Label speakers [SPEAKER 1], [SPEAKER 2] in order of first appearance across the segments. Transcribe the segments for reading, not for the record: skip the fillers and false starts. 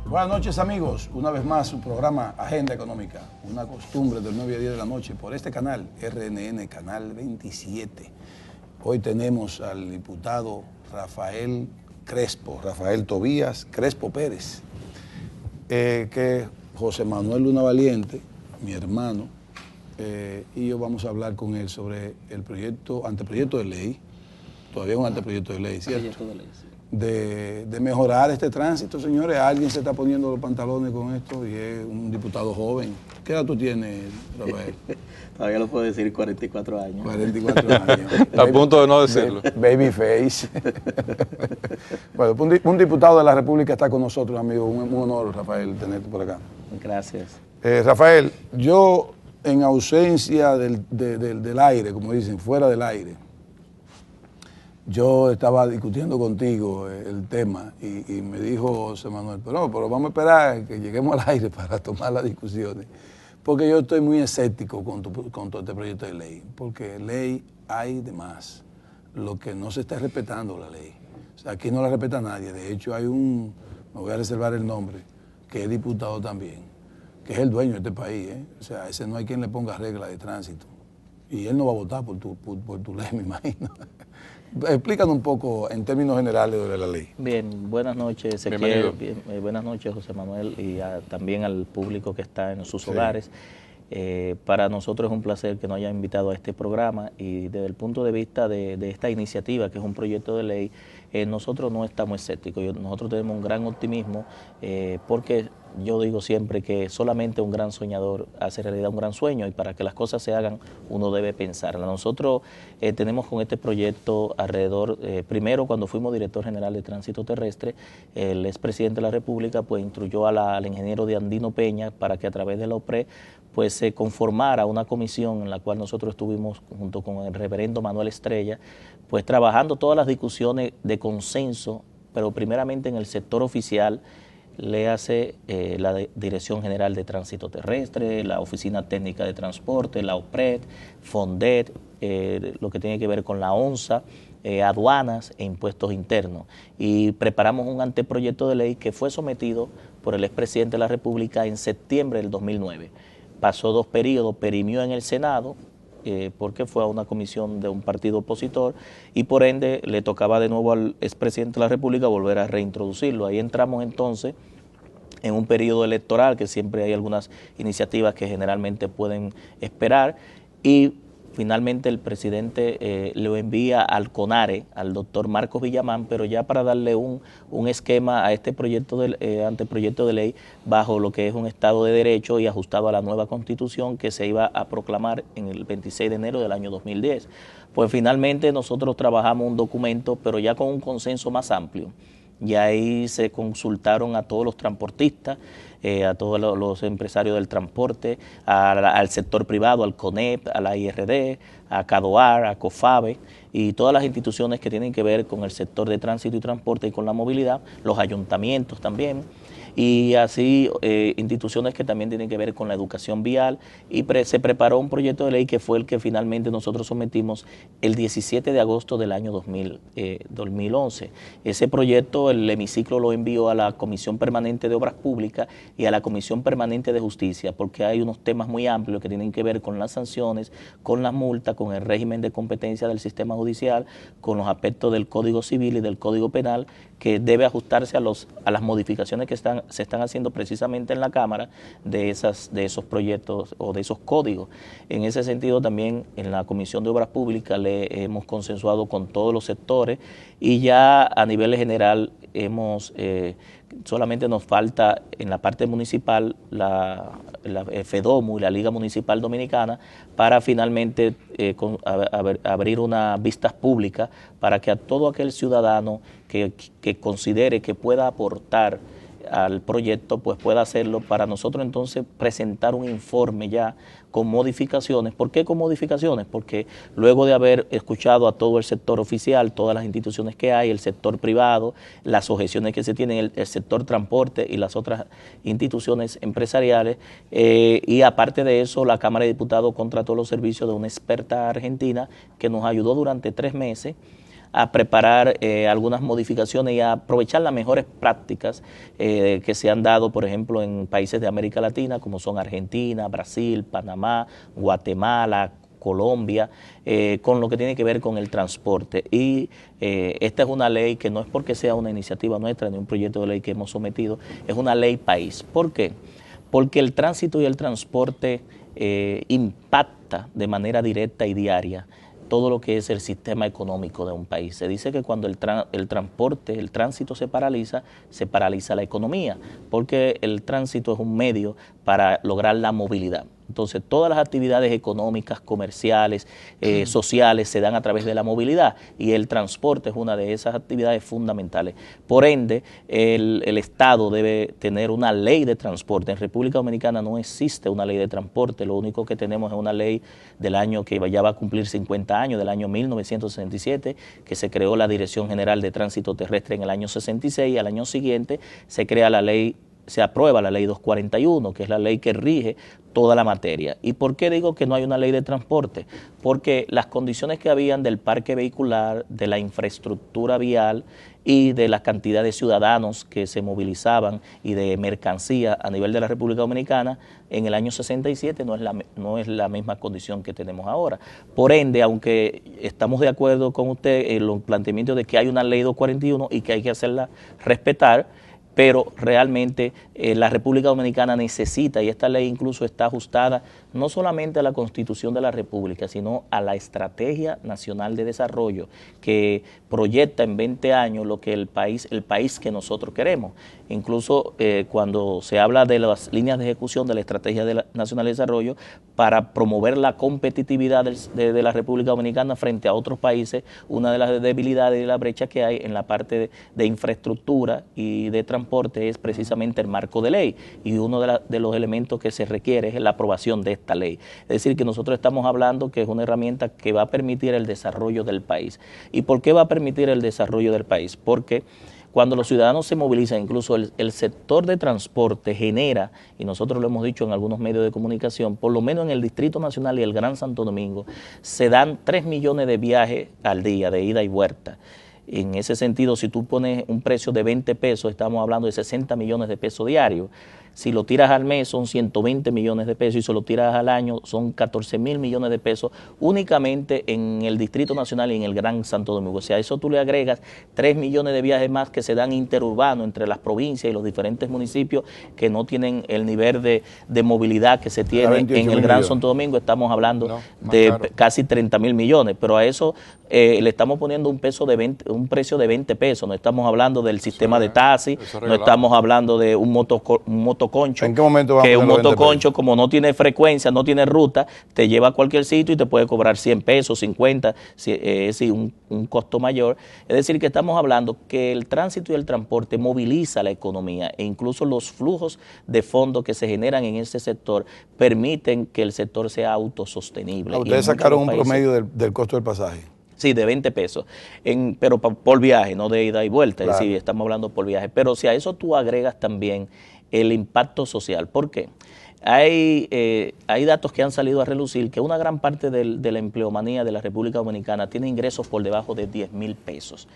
[SPEAKER 1] Buenas noches amigos, una vez más su programa Agenda Económica, una costumbre del 9 a 10 de la noche por este canal, RNN, Canal 27. Hoy tenemos al diputado Rafael Crespo, Rafael Tobías Crespo Pérez, que José Manuel Luna Valiente, mi hermano, y yo vamos a hablar con él sobre el anteproyecto de ley, todavía un anteproyecto de ley, ¿cierto? Proyecto de ley, sí. De mejorar este tránsito, señores. Alguien se está poniendo los pantalones con esto y es un diputado joven. ¿Qué edad tú tienes, Rafael?
[SPEAKER 2] Todavía lo puedo decir, 44 años.
[SPEAKER 1] 44 años.
[SPEAKER 3] A punto de no decirlo.
[SPEAKER 1] Babyface. Bueno, un diputado de la República está con nosotros, amigo. Un honor, Rafael, tenerte por acá.
[SPEAKER 2] Gracias.
[SPEAKER 1] Rafael, yo en ausencia del aire, como dicen, fuera del aire, yo estaba discutiendo contigo el tema y me dijo José Manuel, pero vamos a esperar que lleguemos al aire para tomar las discusiones, porque yo estoy muy escéptico con todo este proyecto de ley, porque ley hay de más, lo que no se está respetando la ley. O sea, aquí no la respeta nadie. De hecho, hay me voy a reservar el nombre, que es diputado también, que es el dueño de este país, ¿eh? O sea, ese no hay quien le ponga reglas de tránsito. Y él no va a votar por tu ley, me imagino. Explícanos un poco en términos generales de la ley.
[SPEAKER 2] Bien, buenas noches, Ezequiel. Buenas noches, José Manuel, y también al público que está en sus hogares. Para nosotros es un placer que nos hayan invitado a este programa y desde el punto de vista de esta iniciativa, que es un proyecto de ley, nosotros no estamos escépticos, nosotros tenemos un gran optimismo porque yo digo siempre que solamente un gran soñador hace realidad un gran sueño y para que las cosas se hagan uno debe pensarlas. Nosotros tenemos con este proyecto alrededor, primero cuando fuimos director general de Tránsito Terrestre, el expresidente de la República pues instruyó al ingeniero Andino Peña para que a través de la OPRE pues se conformara una comisión en la cual nosotros estuvimos junto con el reverendo Manuel Estrella, pues trabajando todas las discusiones de consenso, pero primeramente en el sector oficial, le hace la Dirección General de Tránsito Terrestre, la Oficina Técnica de Transporte, la OPRED, FONDET, lo que tiene que ver con la ONSA, aduanas e impuestos internos. Y preparamos un anteproyecto de ley que fue sometido por el expresidente de la República en septiembre del 2009. Pasó 2 periodos, perimió en el Senado, porque fue a una comisión de un partido opositor y por ende le tocaba de nuevo al expresidente de la República volver a reintroducirlo. Ahí entramos entonces en un periodo electoral que siempre hay algunas iniciativas que generalmente pueden esperar y finalmente el presidente lo envía al CONARE, al doctor Marcos Villamán, pero ya para darle un esquema a este anteproyecto de ley bajo lo que es un Estado de Derecho y ajustado a la nueva Constitución que se iba a proclamar en el 26 de enero del año 2010. Pues finalmente nosotros trabajamos un documento, pero ya con un consenso más amplio. Y ahí se consultaron a todos los transportistas, a todos los empresarios del transporte, al sector privado, al CONEP, a la IRD, a CADOAR, a COFABE y todas las instituciones que tienen que ver con el sector de tránsito y transporte y con la movilidad, los ayuntamientos también, y así instituciones que también tienen que ver con la educación vial y se preparó un proyecto de ley que fue el que finalmente nosotros sometimos el 17 de agosto del año 2011. Ese proyecto el hemiciclo lo envió a la Comisión Permanente de Obras Públicas y a la Comisión Permanente de Justicia porque hay unos temas muy amplios que tienen que ver con las sanciones, con las multas, con el régimen de competencia del sistema judicial, con los aspectos del Código Civil y del Código Penal que debe ajustarse a las modificaciones que se están haciendo precisamente en la Cámara de esos proyectos o de esos códigos. En ese sentido también en la Comisión de Obras Públicas le hemos consensuado con todos los sectores y ya a nivel general solamente nos falta en la parte municipal la FEDOMU y la Liga Municipal Dominicana para finalmente abrir unas vistas públicas para que a todo aquel ciudadano que considere que pueda aportar al proyecto, pues pueda hacerlo para nosotros entonces presentar un informe ya con modificaciones. ¿Por qué con modificaciones? Porque luego de haber escuchado a todo el sector oficial, todas las instituciones que hay, el sector privado, las objeciones que se tienen, el sector transporte y las otras instituciones empresariales, y aparte de eso, la Cámara de Diputados contrató los servicios de una experta argentina que nos ayudó durante 3 meses a preparar algunas modificaciones y a aprovechar las mejores prácticas que se han dado, por ejemplo, en países de América Latina, como son Argentina, Brasil, Panamá, Guatemala, Colombia, con lo que tiene que ver con el transporte. Y esta es una ley que no es porque sea una iniciativa nuestra ni un proyecto de ley que hemos sometido, es una ley país. ¿Por qué? Porque el tránsito y el transporte impacta de manera directa y diaria todo lo que es el sistema económico de un país. Se dice que cuando el transporte, el tránsito se paraliza la economía, porque el tránsito es un medio para lograr la movilidad. Entonces, todas las actividades económicas, comerciales, sociales se dan a través de la movilidad y el transporte es una de esas actividades fundamentales. Por ende, el Estado debe tener una ley de transporte. En República Dominicana no existe una ley de transporte, lo único que tenemos es una ley del año que ya va a cumplir 50 años, del año 1967, que se creó la Dirección General de Tránsito Terrestre en el año 66 y al año siguiente se crea la ley, se aprueba la ley 241, que es la ley que rige toda la materia. ¿Y por qué digo que no hay una ley de transporte? Porque las condiciones que habían del parque vehicular, de la infraestructura vial y de la cantidad de ciudadanos que se movilizaban y de mercancía a nivel de la República Dominicana en el año 67 no es la misma condición que tenemos ahora. Por ende, aunque estamos de acuerdo con usted en los planteamientos de que hay una ley 241 y que hay que hacerla respetar, pero realmente la República Dominicana necesita, y esta ley incluso está ajustada no solamente a la Constitución de la República, sino a la Estrategia Nacional de Desarrollo, que proyecta en 20 años lo que el país que nosotros queremos. Incluso cuando se habla de las líneas de ejecución de la Estrategia Nacional de Desarrollo, para promover la competitividad de la República Dominicana frente a otros países, una de las debilidades y la brecha que hay en la parte de infraestructura y de transporte es precisamente el marco de ley, y uno de los elementos que se requiere es la aprobación de esta ley. Es decir, que nosotros estamos hablando que es una herramienta que va a permitir el desarrollo del país. ¿Y por qué va a permitir el desarrollo del país? Porque cuando los ciudadanos se movilizan, incluso el sector de transporte genera, y nosotros lo hemos dicho en algunos medios de comunicación, por lo menos en el Distrito Nacional y el Gran Santo Domingo, se dan 3 millones de viajes al día, de ida y vuelta. En ese sentido, si tú pones un precio de 20 pesos, estamos hablando de 60 millones de pesos diarios. Si lo tiras al mes son 120 millones de pesos y si lo tiras al año son 14.000 millones de pesos únicamente en el Distrito Nacional y en el Gran Santo Domingo. O sea, a eso tú le agregas 3 millones de viajes más que se dan interurbanos entre las provincias y los diferentes municipios que no tienen el nivel de movilidad que se tiene en el Gran Santo Domingo. Estamos hablando de casi 30.000 millones, pero a eso le estamos poniendo un precio de 20 pesos. No estamos hablando del sistema de taxi, no estamos hablando de un motoconcho.
[SPEAKER 1] ¿En qué momento vamos
[SPEAKER 2] que un motoconcho, como no tiene frecuencia, no tiene ruta, te lleva a cualquier sitio y te puede cobrar 100 pesos, 50, un costo mayor. Es decir, que estamos hablando que el tránsito y el transporte moviliza la economía e incluso los flujos de fondos que se generan en ese sector permiten que el sector sea autosostenible.
[SPEAKER 1] Ustedes sacaron un promedio del costo del pasaje.
[SPEAKER 2] Sí, de 20 pesos, pero por viaje, no de ida y vuelta, claro. Es decir, estamos hablando por viaje. Pero si a eso tú agregas también el impacto social, ¿por qué? Hay datos que han salido a relucir que una gran parte de la empleomanía de la República Dominicana tiene ingresos por debajo de 10.000 pesos.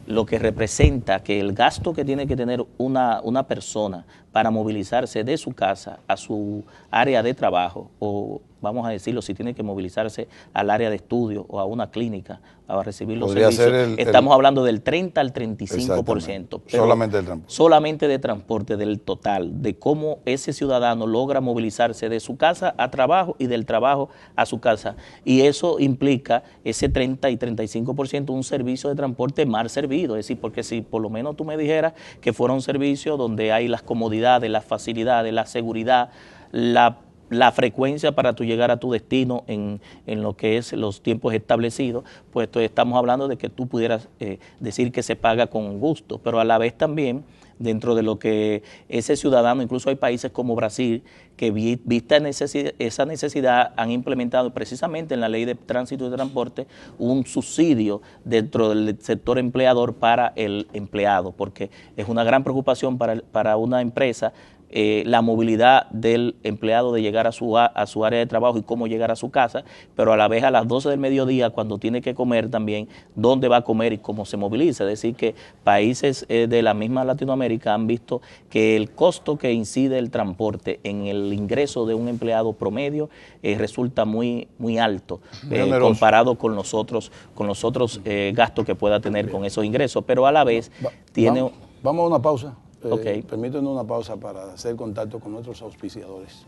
[SPEAKER 2] Lo que representa que el gasto que tiene que tener una persona para movilizarse de su casa a su área de trabajo, o vamos a decirlo, si tiene que movilizarse al área de estudio o a una clínica a recibir los servicios, estamos hablando del 30 al 35%.
[SPEAKER 1] Solamente del transporte.
[SPEAKER 2] Solamente de transporte, del total, de cómo ese ciudadano logra movilizarse de su casa a trabajo y del trabajo a su casa. Y eso implica ese 30 y 35% un servicio de transporte mal servido. Es decir, porque si por lo menos tú me dijeras que fuera un servicio donde hay las comodidades, las facilidades, la seguridad, la frecuencia para tú llegar a tu destino en lo que es los tiempos establecidos, pues estamos hablando de que tú pudieras decir que se paga con gusto, pero a la vez también dentro de lo que ese ciudadano, incluso hay países como Brasil, que vista esa necesidad han implementado precisamente en la ley de tránsito y de transporte un subsidio dentro del sector empleador para el empleado, porque es una gran preocupación para una empresa la movilidad del empleado de llegar a su área de trabajo y cómo llegar a su casa, pero a la vez a las 12 del mediodía, cuando tiene que comer también, dónde va a comer y cómo se moviliza. Es decir, que países de la misma Latinoamérica han visto que el costo que incide el transporte en el ingreso de un empleado promedio resulta muy alto comparado con los otros gastos que pueda tener con esos ingresos, pero a la vez tiene...
[SPEAKER 1] Vamos a una pausa.
[SPEAKER 2] Okay.
[SPEAKER 1] Permítanos una pausa para hacer contacto con nuestros auspiciadores.